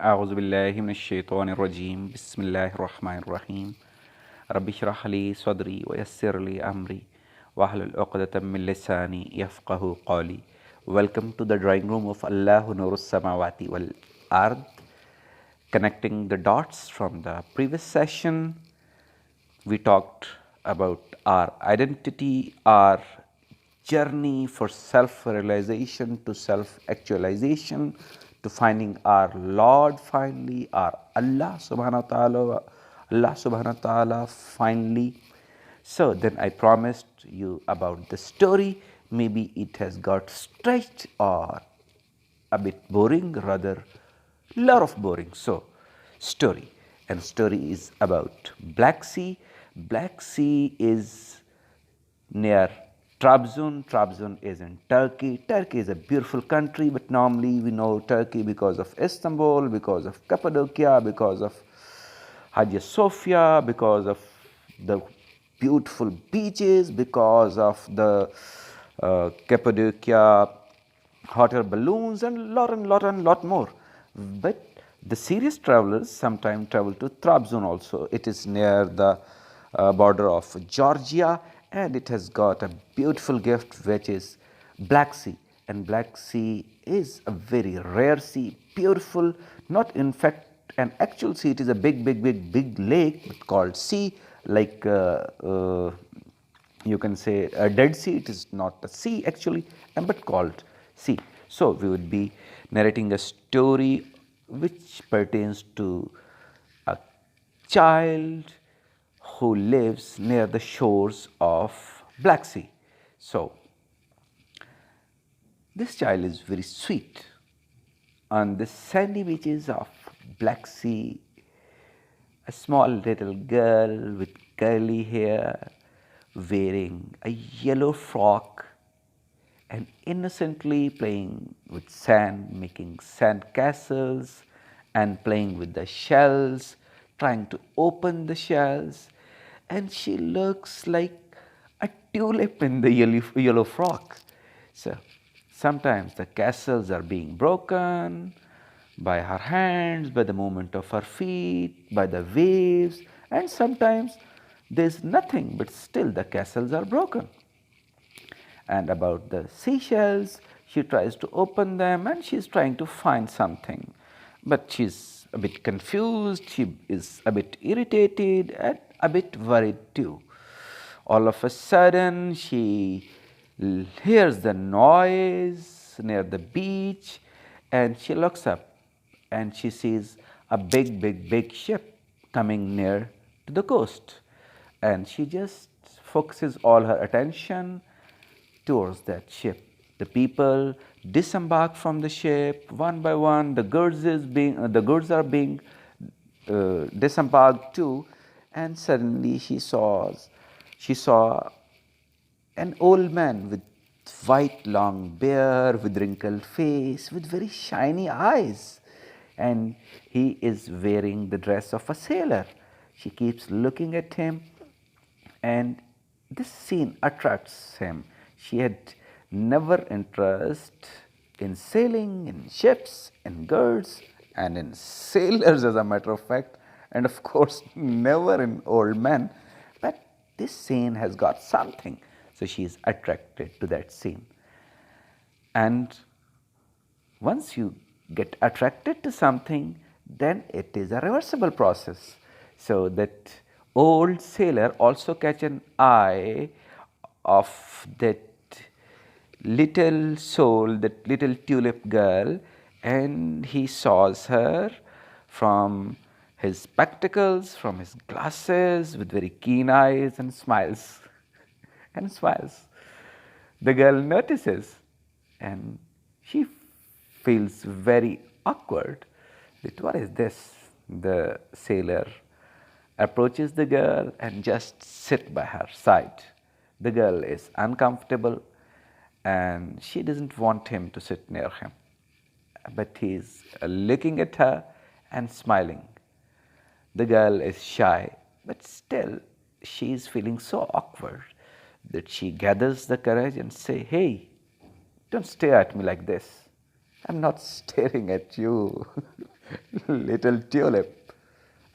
أعوذ بالله من الشيطان الرجيم بسم الله الرحمن الرحيم رب اشرح لي صدري ويسر لي أمري واحلل عقدة من لساني يفقه قولي. Welcome to the drawing room of Allah Nur Samawati wal Ard. Connecting the dots from the previous session, we talked about our identity, our journey for self realization to self actualization, to finding our Lord finally, our Allah subhanahu wa ta'ala, finally. So then I promised you about the story. Maybe it has got stretched or a bit boring, rather lot of boring. So story, and story is about Black Sea. Black Sea is near Trabzon. Trabzon is in Turkey. Turkey is a beautiful country, but normally we know Turkey because of Istanbul, because of Cappadocia, because of Hagia Sophia, because of the beautiful beaches, because of the Cappadocia hot air balloons, and lot more. But the serious travelers sometimes travel to Trabzon also. It is near the border of Georgia, and it has got a beautiful gift, which is Black Sea. And Black Sea is a very rare sea, beautiful, not in fact an actual sea. It is a big lake, but called sea, like you can say a Dead Sea. It is not a sea actually, but called sea. So we would be narrating a story which pertains to a child who lives near the shores of Black Sea. So this child is very sweet. On the sandy beaches of Black Sea, a small little girl with curly hair, wearing a yellow frock and innocently playing with sand, making sand castles and playing with the shells, trying to open the shells. And she looks like a tulip in the yellow frock. So sometimes the castles are being broken by her hands, by the movement of her feet, by the waves, and sometimes there's nothing, but still the castles are broken. And about the seashells, she tries to open them and she's trying to find something. But she's a bit confused, she is a bit irritated and a bit worried too. All of a sudden, she hears the noise near the beach and she looks up and she sees a big ship coming near to the coast. And she just focuses all her attention towards that ship. The people disembark from the ship one by one. The goods are being disembarked too, and suddenly she saw an old man with white long beard, with wrinkled face, with very shiny eyes, and he is wearing the dress of a sailor. She keeps looking at him, and this scene attracts him. She had never interest in sailing, in ships, in girls, and in sailors, as a matter of fact, and of course, never in old men. But this scene has got something, so she is attracted to that scene. And once you get attracted to something, then it is a reversible process. So that old sailor also catch an eye of that little soul, that little tulip girl, and he saws her from his spectacles, from his glasses, with very keen eyes, and smiles and smiles. The girl notices and she feels very awkward. That what is this? The sailor approaches the girl and just sits by her side. The girl is uncomfortable and she doesn't want him to sit near him. But he is looking at her and smiling. The girl is shy, but still she is feeling so awkward that she gathers the courage and say, "Hey, don't stare at me like this. I'm not staring at you, little Tulip.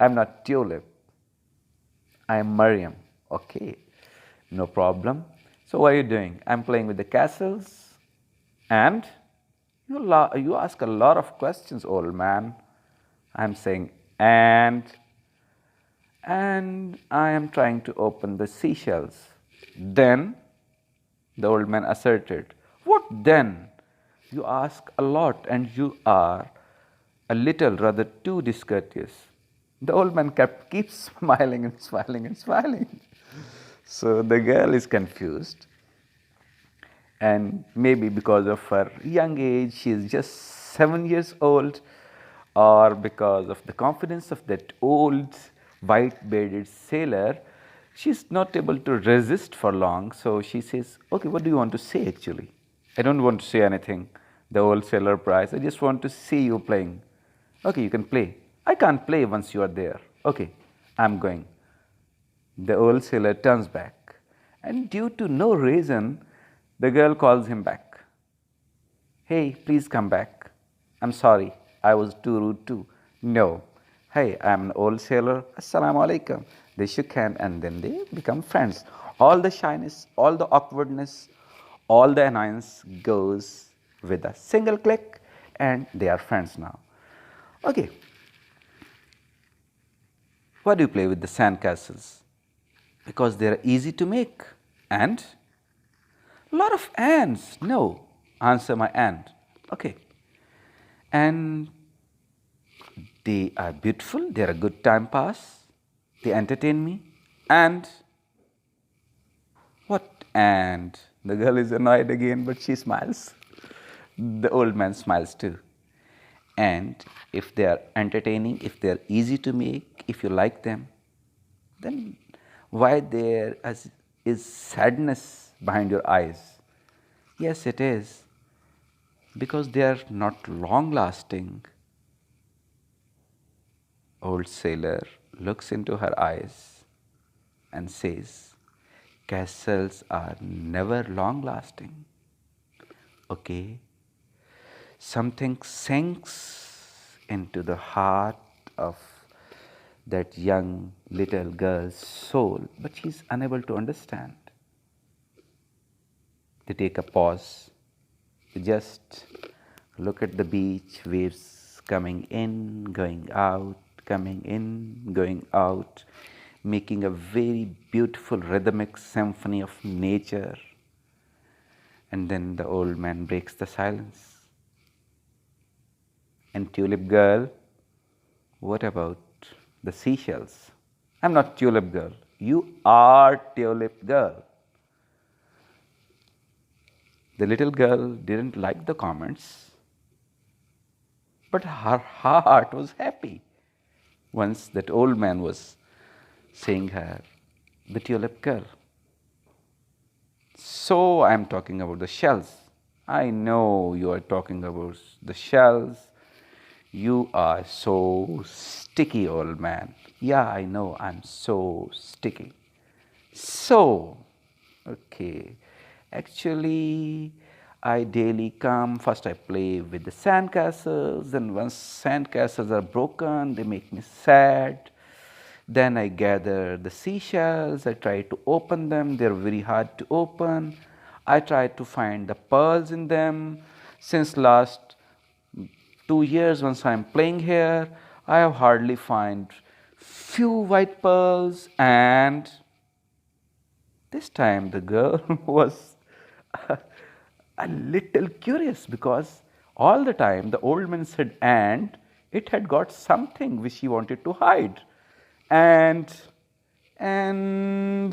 I'm not Tulip. I'm Mariam. Okay, no problem. So, what are you doing? I'm playing with the castles, and you ask a lot of questions, old man. I'm saying, and I am trying to open the seashells. Then the old man asserted, what then? You ask a lot, and you are a little rather too discourteous. The old man keeps smiling and smiling and smiling. So the girl is confused, and maybe because of her young age, she is just 7 years old, or because of the confidence of that old white bearded sailor, she's not able to resist for long. So she says, okay, what do you want to say actually? I don't want to say anything. The old sailor replies, I just want to see you playing. Okay, you can play. I can't play once you are there. Okay, I'm going. The old sailor turns back, and due to no reason, the girl calls him back. Hey, please come back. I'm sorry, I was too rude too. No. Hey, I'm an old sailor. Assalamu alaikum. They shook hands and then they become friends. All the shyness, all the awkwardness, all the annoyance goes with a single click, and they are friends now. Okay. Why do you play with the sandcastles? Because they are easy to make. And a lot of ants. No, answer my ant. Okay. And they are beautiful, they are a good time pass, they entertain me. And what? And the girl is annoyed again, but she smiles. The old man smiles too. And if they are entertaining, if they are easy to make, if you like them, then why there is sadness behind your eyes? Yes, it is. Because they are not long lasting. Old sailor looks into her eyes and says, castles are never long lasting. Okay? Something sinks into the heart of that young little girl's soul, but she's unable to understand. They take a pause. They just look at the beach, waves coming in, going out, coming in, going out, making a very beautiful rhythmic symphony of nature. And then the old man breaks the silence. And Tulip girl, what about the seashells? I'm not Tulip girl. You are Tulip girl. The little girl didn't like the comments, but her heart was happy once that old man was saying her, the Tulip girl. So I'm talking about the shells. I know you are talking about the shells. You are so sticky, old man. Yeah, I know, I'm so sticky. So, okay, actually, I daily come, first I play with the sandcastles, then once sandcastles are broken, they make me sad. Then I gather the seashells, I try to open them, they're very hard to open. I try to find the pearls in them. Since last 2 years, once I'm playing here, I have hardly find few white pearls, and this time the girl was a little curious because all the time the old man said, and it had got something which he wanted to hide. And I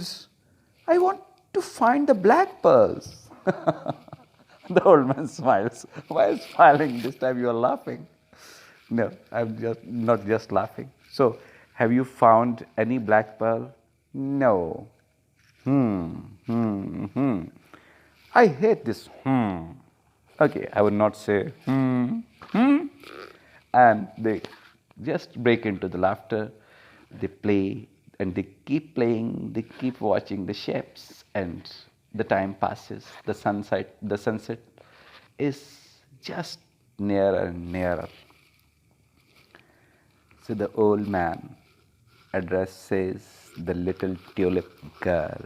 want to find the black pearls. The old man smiles. Why are you smiling? This time you are laughing. No, I'm just not just laughing. So, have you found any black pearl? No. I hate this. Okay, I would not say and they just break into the laughter. They play and they keep playing, they keep watching the ships, and the time passes. The sunset is just nearer and nearer. So the old man addresses the little tulip girl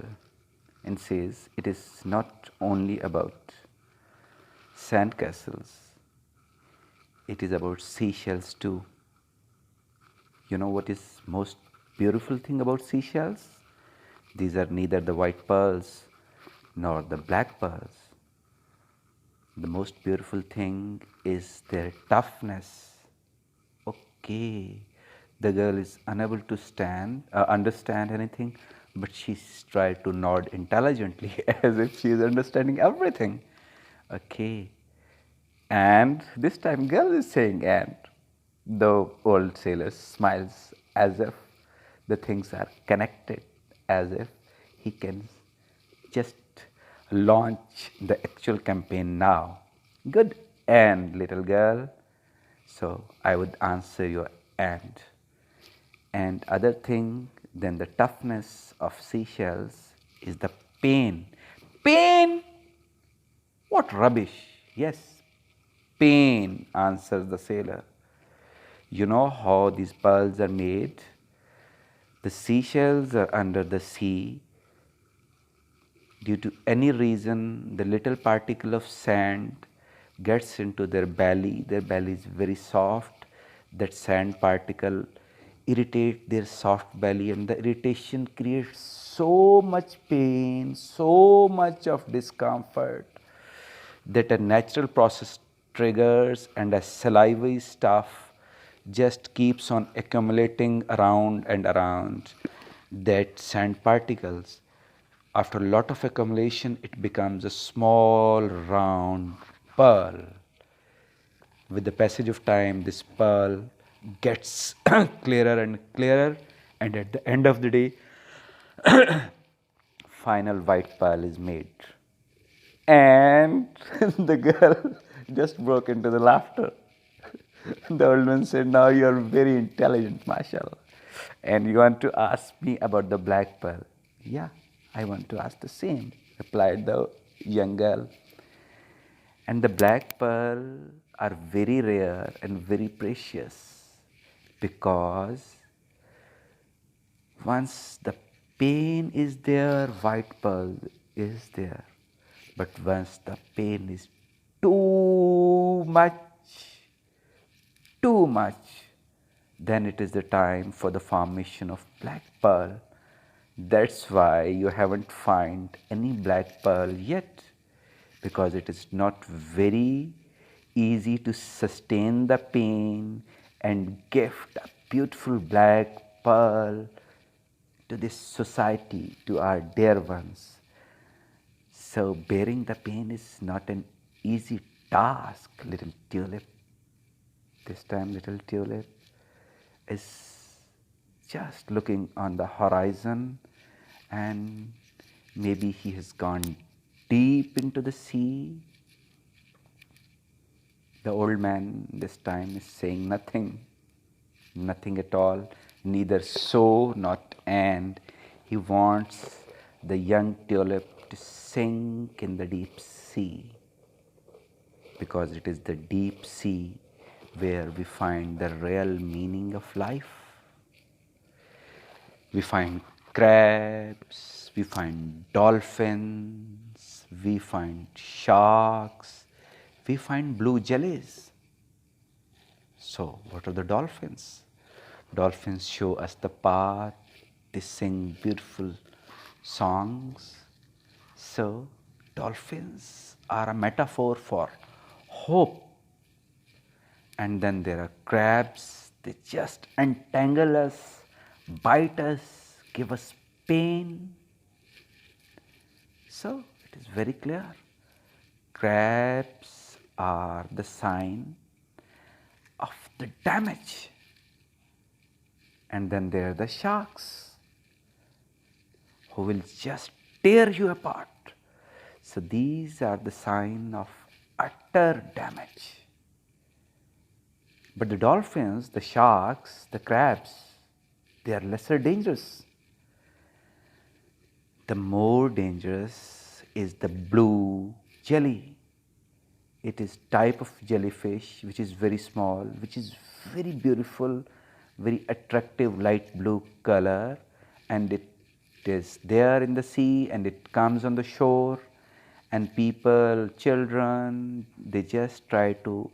and says, it is not only about sandcastles, it is about seashells too. You know what is most beautiful thing about seashells? These are neither the white pearls nor the black pearls. The most beautiful thing is their toughness. Okay, the girl is unable to understand anything, but she's tried to nod intelligently as if she is understanding everything. Okay, and this time girl is saying and. The old sailor smiles as if the things are connected, as if he can just launch the actual campaign now. Good end, little girl. So I would answer your end. And other thing than the toughness of seashells is the pain. Pain? What rubbish! Yes, pain, answers the sailor. You know how these pearls are made? The seashells are under the sea. Due to any reason, the little particle of sand gets into their belly. Their belly is very soft. That sand particle irritates their soft belly, and the irritation creates so much pain, so much of discomfort that a natural process triggers, and a salivary stuff just keeps on accumulating around and around that sand particles. After a lot of accumulation, it becomes a small round pearl. With the passage of time, this pearl gets clearer and clearer, and at the end of the day, final white pearl is made. And the girl just broke into the laughter. The old man said, now you are very intelligent, mashallah. And you want to ask me about the black pearl? Yeah, I want to ask the same, replied the young girl. And the black pearl are very rare and very precious because once the pain is there, white pearl is there. But once the pain is too much, too much, then it is the time for the formation of black pearl. That's why you haven't found any black pearl yet, because it is not very easy to sustain the pain and gift a beautiful black pearl to this society, to our dear ones. So bearing the pain is not an easy task, little tulip. This time little tulip is just looking on the horizon, and maybe he has gone deep into the sea. The old man this time is saying nothing, nothing at all, neither so not and. He wants the young tulip to sink in the deep sea, because it is the deep sea where we find the real meaning of life. We find crabs, we find dolphins, we find sharks, we find blue jellies. So, what are the dolphins? Dolphins show us the path, they sing beautiful songs. So, dolphins are a metaphor for hope. And then there are crabs, they just entangle us, bite us, give us pain. So, it is very clear. Crabs are the sign of the damage. And then there are the sharks who will just tear you apart. So these are the sign of utter damage. But the dolphins, the sharks, the crabs, they are lesser dangerous. The more dangerous is the blue jelly. It is type of jellyfish which is very small, which is very beautiful, very attractive light blue color, and it is there in the sea and it comes on the shore, and people, children, they just try to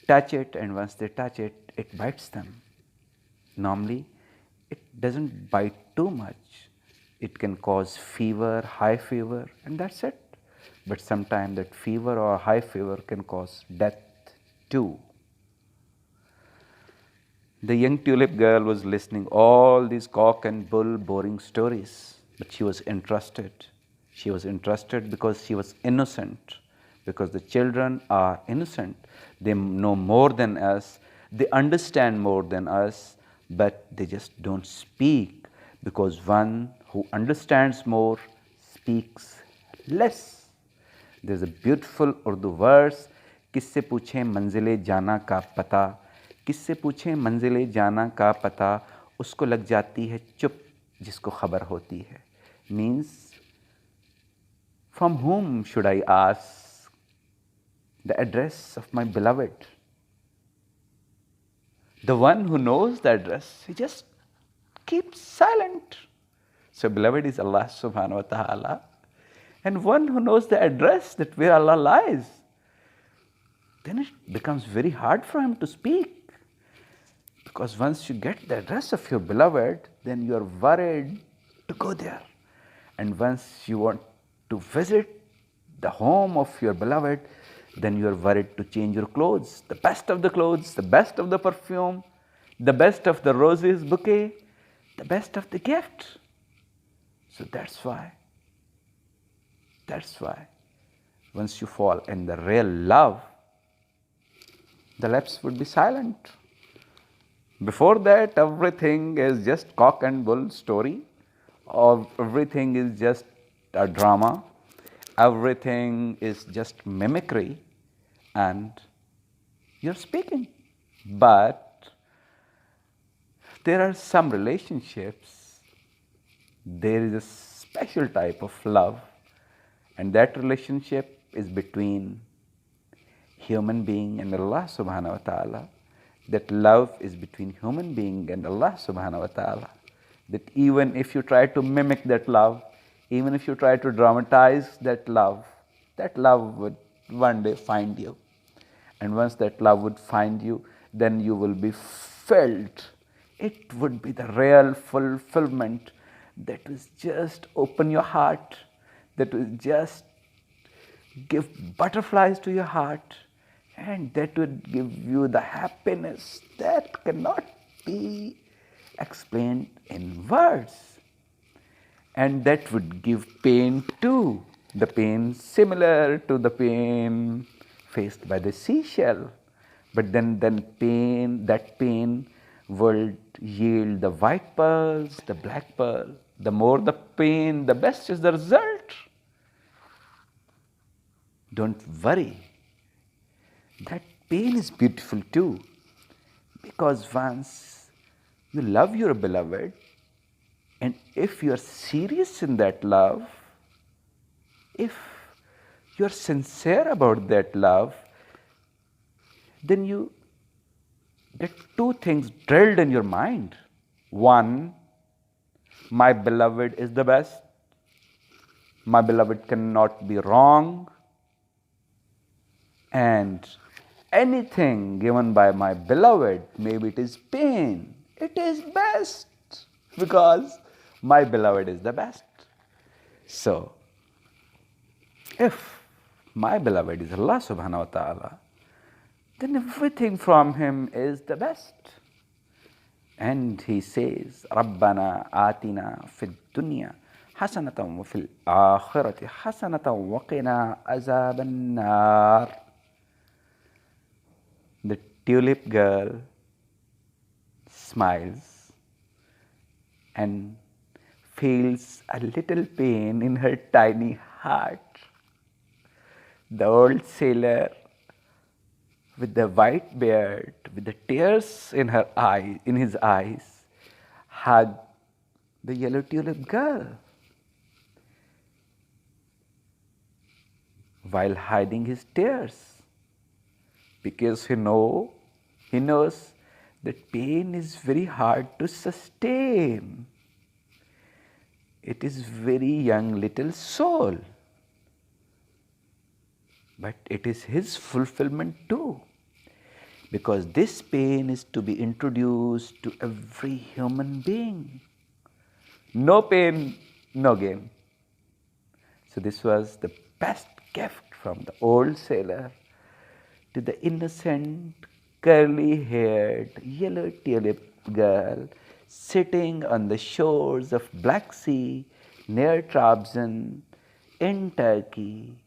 touch it, and once they touch it, it bites them. Normally, it doesn't bite too much. It can cause fever, high fever, and that's it. But sometimes that fever or high fever can cause death too. The young tulip girl was listening all these cock and bull boring stories, but she was interested. She was interested because she was innocent, because the children are innocent. They know more than us, they understand more than us, but they just don't speak, because one who understands more speaks less. There's a beautiful Urdu verse, किससे पूछें मंजिले जाना का पता, किससे पूछें मंजिले जाना का पता, उसको लग जाती है चुप जिसको खबर होती है. Means, from whom should I ask the address of my beloved? The one who knows the address, he just keeps silent. So beloved is Allah subhanahu wa ta'ala. And one who knows the address, that where Allah lies, then it becomes very hard for him to speak. Because once you get the address of your beloved, then you are worried to go there. And once you want to visit the home of your beloved, then you are worried to change your clothes. The best of the clothes, the best of the perfume, the best of the roses bouquet, the best of the gift. So that's why, once you fall in the real love, the lips would be silent. Before that, everything is just cock and bull story, or everything is just a drama, everything is just mimicry, and you're speaking. But there are some relationships, there is a special type of love, and that relationship is between human being and Allah subhanahu wa ta'ala. That love is between human being and Allah subhanahu wa ta'ala. That even if you try to mimic that love, even if you try to dramatize that love would one day find you. And once that love would find you, then you will be filled. It would be the real fulfillment that will just open your heart, that will just give butterflies to your heart, and that would give you the happiness that cannot be explained in words. And that would give pain too, the pain similar to the pain faced by the seashell. But then that pain will yield the white pearls, the black pearl. The more the pain, the best is the result. Don't worry. That pain is beautiful too, because once you love your beloved, and if you are serious in that love, if you are sincere about that love, then you get two things drilled in your mind. One, my beloved is the best. My beloved cannot be wrong. And anything given by my beloved, maybe it is pain, it is best, because my beloved is the best. So, if my beloved is Allah subhanahu wa ta'ala, then everything from him is the best. And he says, رَبَّنَا آتِنَا فِي الدُّنْيَا حَسَنَةً وَفِي الْآخِرَةِ حَسَنَةً وَقِنَا عَذَابَ النَّارِ. The tulip girl smiles and feels a little pain in her tiny heart. The old sailor with the white beard, with the tears in his eyes, hugged the yellow tulip girl while hiding his tears. because he knows that pain is very hard to sustain. It is very young little soul. But it is his fulfillment too. Because this pain is to be introduced to every human being. No pain, no gain. So this was the best gift from the old sailor to the innocent, curly-haired, yellow tulip girl sitting on the shores of Black Sea near Trabzon in Turkey.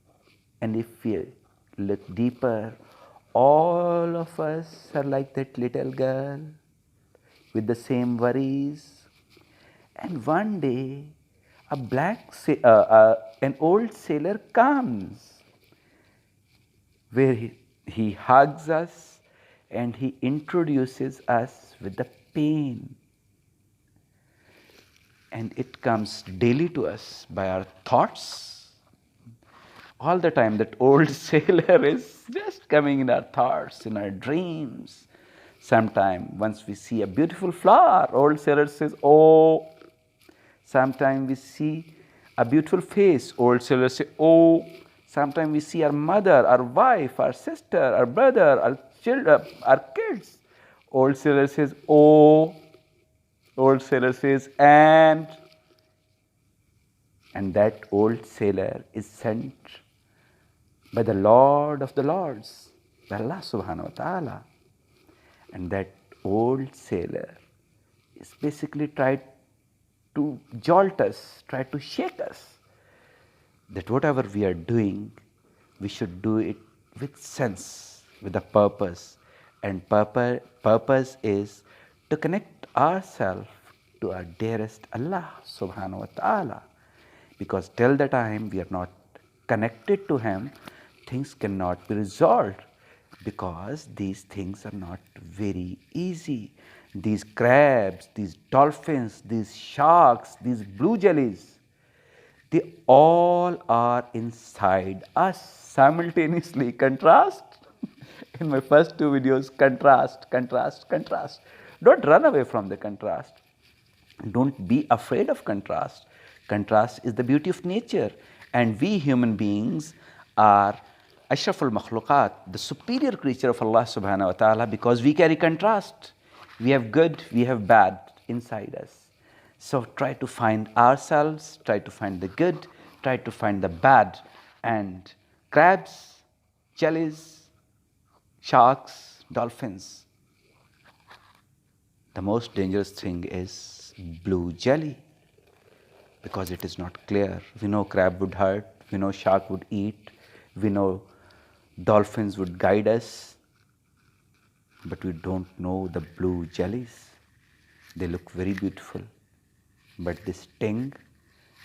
And if you look deeper, all of us are like that little girl with the same worries. And one day, an old sailor comes where he hugs us and he introduces us with the pain. And it comes daily to us by our thoughts. All the time, that old sailor is just coming in our thoughts, in our dreams. Sometime, once we see a beautiful flower, old sailor says, oh. Sometime we see a beautiful face, old sailor says, oh. Sometime we see our mother, our wife, our sister, our brother, our children, our kids. Old sailor says, oh. Old sailor says, and that old sailor is sent by the Lord of the Lords, by Allah subhanahu wa ta'ala. And that old sailor is basically tried to jolt us, try to shake us, that whatever we are doing, we should do it with sense, with a purpose. And purpose is to connect ourselves to our dearest Allah subhanahu wa ta'ala. Because till the time we are not connected to Him, things cannot be resolved. Because these things are not very easy. These crabs, these dolphins, these sharks, these blue jellies, they all are inside us simultaneously. Contrast. In my first two videos, contrast, contrast, contrast. Don't run away from the contrast. Don't be afraid of contrast. Contrast is the beauty of nature. And we human beings are Ashraful Makhluqat, the superior creature of Allah subhanahu wa ta'ala, because we carry contrast. We have good, we have bad inside us. So try to find ourselves, try to find the good, try to find the bad. And crabs, jellies, sharks, dolphins. The most dangerous thing is blue jelly, because it is not clear. We know crab would hurt, we know shark would eat, we know dolphins would guide us, but we don't know the blue jellies. They look very beautiful, but they sting,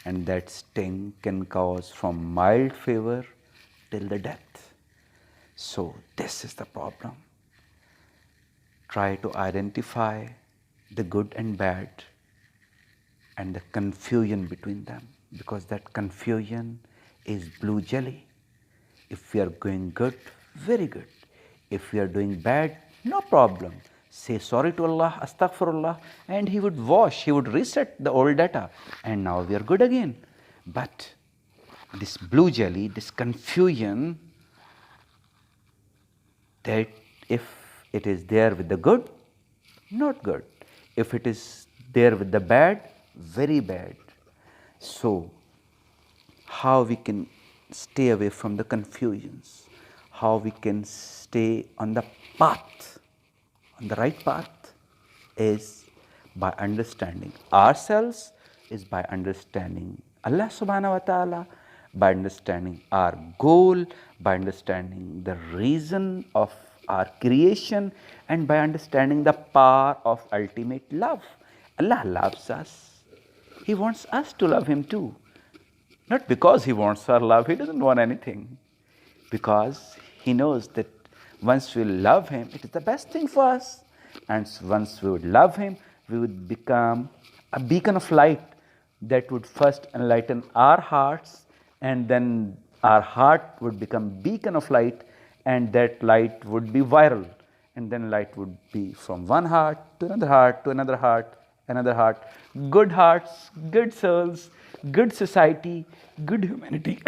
and that sting can cause from mild fever till the death. So this is the problem. Try to identify the good and bad and the confusion between them, because that confusion is blue jelly. If we are going good, very good. If we are doing bad, no problem. Say sorry to Allah, astaghfirullah, and He would wash, He would reset the old data, and now we are good again. But this blue jelly, this confusion, that if it is there with the good, not good. If it is there with the bad, very bad. So, how we can stay away from the confusions? How we can stay on the path, on the right path, is by understanding ourselves, is by understanding Allah subhanahu wa ta'ala, by understanding our goal, by understanding the reason of our creation, and by understanding the power of ultimate love. Allah loves us. He wants us to love Him too. Not because He wants our love, He doesn't want anything. Because He knows that once we love Him, it is the best thing for us. And once we would love Him, we would become a beacon of light that would first enlighten our hearts, and then our heart would become beacon of light and that light would be viral, and then light would be from one heart to another heart to another heart, another heart. Good hearts, good souls, good society, good humanity.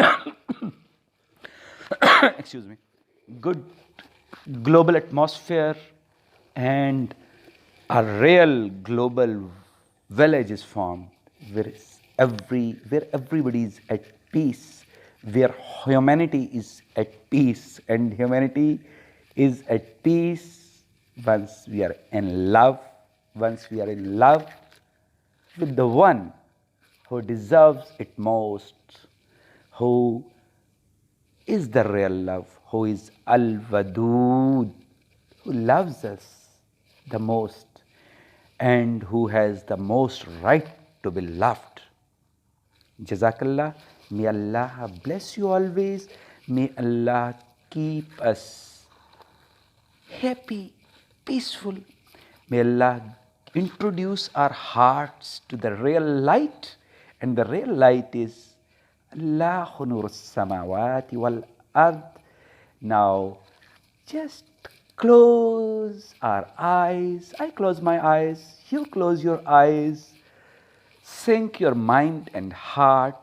Excuse me. Good global atmosphere, and a real global village is formed where everybody is at peace, where humanity is at peace, and humanity is at peace once we are in love, once we are in love with the one who deserves it most, who is the real love, who is Al Wadud, who loves us the most and who has the most right to be loved. Jazakallah. May Allah bless you always. May Allah keep us happy, peaceful. May Allah introduce our hearts to the real light, and the real light is Allahu nur samawati wal ard. Now, just close our eyes. I close my eyes, you close your eyes. Sink your mind and heart.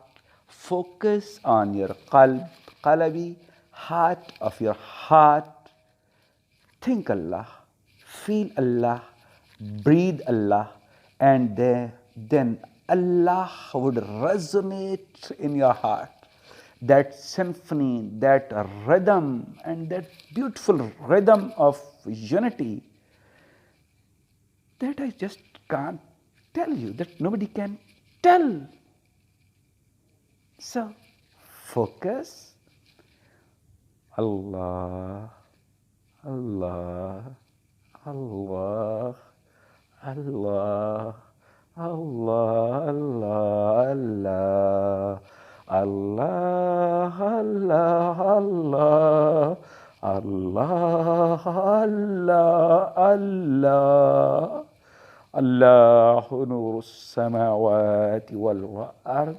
Focus on your qalbi, heart of your heart. Think Allah, feel Allah, breathe Allah, and then Allah would resonate in your heart. That symphony, that rhythm, and that beautiful rhythm of unity, that I just can't tell you, that nobody can tell. So, focus. Allah, Allah, Allah, Allah, Allah, Allah, Allah, Allah, Allah, Allah, Allah, Allah, Allahu nur samawati wal ard.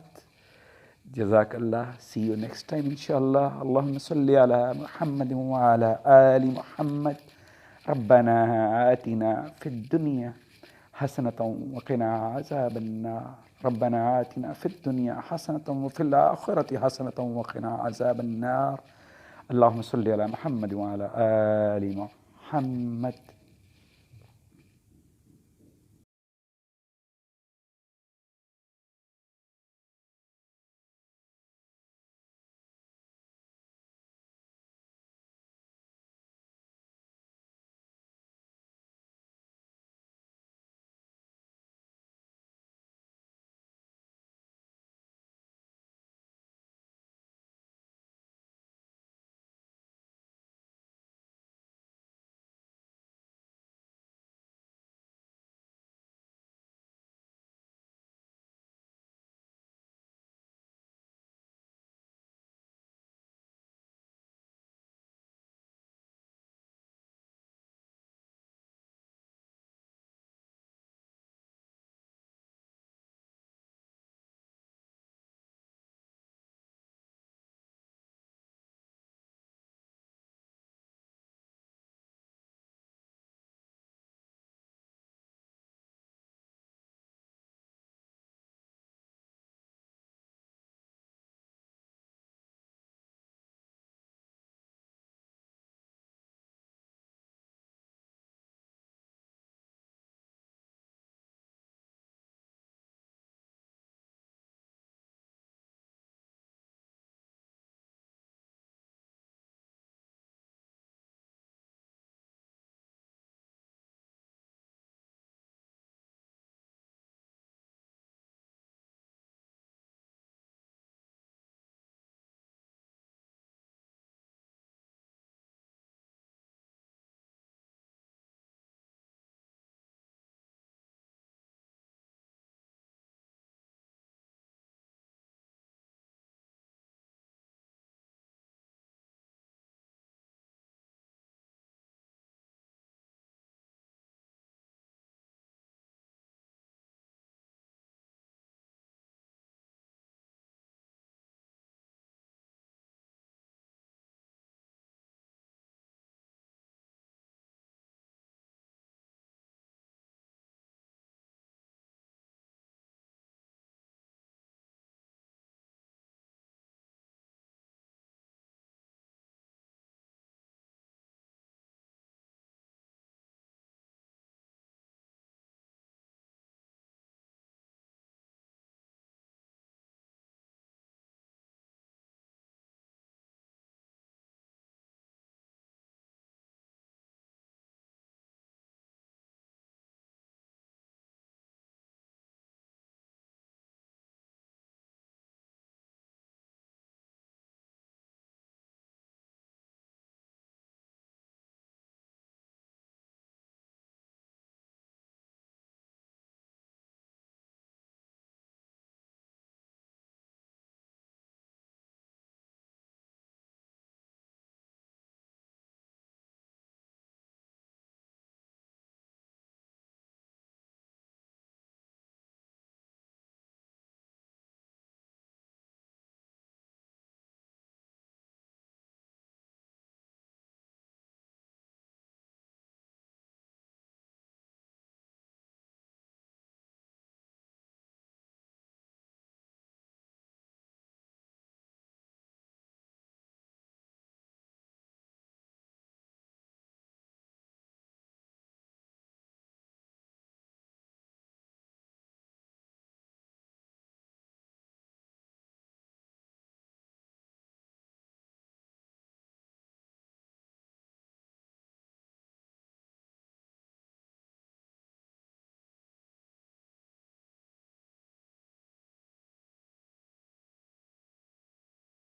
Jazakallah. See you next time, inshallah. Allahumma salli ala Muhammadin wa ala ali Muhammad. ربنا آتنا في الدنيا حسنة وقنا عذاب النار. ربنا آتنا في الدنيا حسنة وفي الآخرة حسنة وقنا عذاب النار. اللهم صل على محمد وعلى آل محمد.